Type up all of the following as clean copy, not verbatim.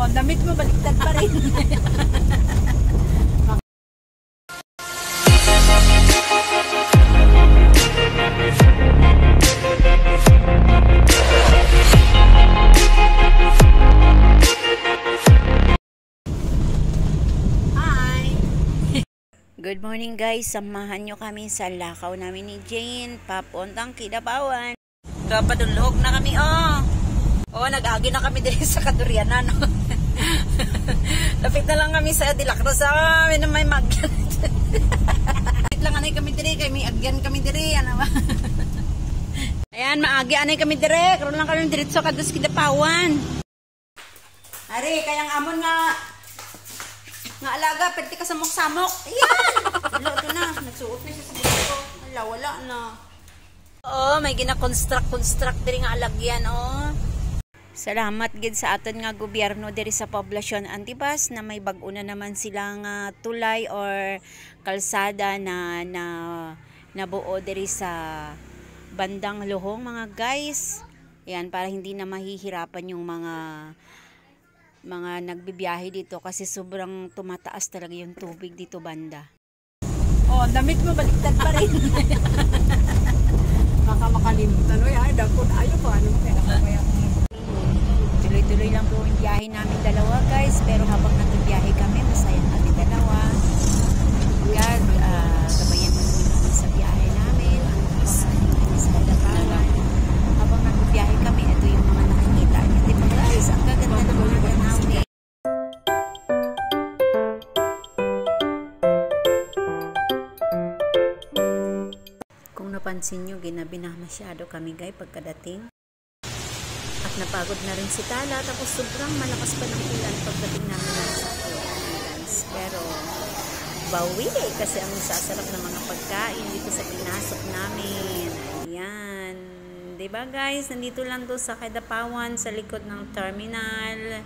Oh, damit mo baliktad pa rin. Good morning guys, samahan nyo kami sa lakaw namin ni Jane, papuntang Kidapawan. Kapadulog na kami, nag-agi na kami din sa Kadurianan. Lapit na lang kami sa Dilacruz, may na may magyan. Lapit lang anay kami dire, kay may agyan kami dire, ano ba? Ayan, maagi anay kami dire, karoon lang kami diretso kados Kidapawan. Ari, kayang amon nga alaga, pwede ka samok-samok. Ayan! Wala, ito na. Nagsuot na siya sa buto ko. Wala na. May gina-construct diri nga alagyan, Salamat gid sa aton nga gobyerno diri sa poblasyon Antibas na may bag-o na naman silang tulay or kalsada na nabuo diri sa bandang Lohong, mga guys. Ayan, para hindi na mahihirapan yung mga nagbibiyahe dito kasi sobrang tumataas talaga yung tubig dito banda. Oh, damit mo baliktad pa rin. Baka makalimutan. Ay, dakot. Ayaw pa. Ano kaya mamaya? Tuloy-tuloy lang po yung biyahe namin dalawa, guys. Pero habang nagbibiyahe kami, masaya kami dalawa. God, gabayan mo naman kami sa biyahe namin. Sa Kidapawan. Habang nagbibiyahe kami, ito yung mga nakikita niyo. Diba guys, ang gaganda ng mga tanawin. Kung napansin nyo, ginabi na masyado kami guys pagkadating. At napagod na rin si Tala, tapos sobrang malakas pa ng ulan pagdating namin ng sakyan, guys. Pero bawi kasi ang sasarap ng mga pagkain dito sa pinasok namin. Ayan. Diba guys, nandito lang to sa Kidapawan, sa likod ng terminal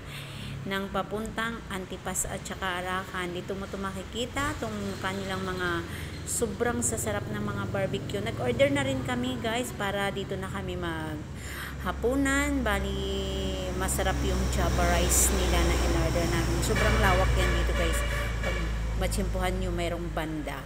ng papuntang Antipas at saka Arakan. Dito mo ito makikita, itong kanilang mga sobrang sasarap ng mga barbecue. Nag-order na rin kami guys para dito na kami maghapunan. Bali, masarap yung chaba rice nila na in-order namin. Sobrang lawak yan dito guys. Pag matsimpuhan nyo, mayroong banda.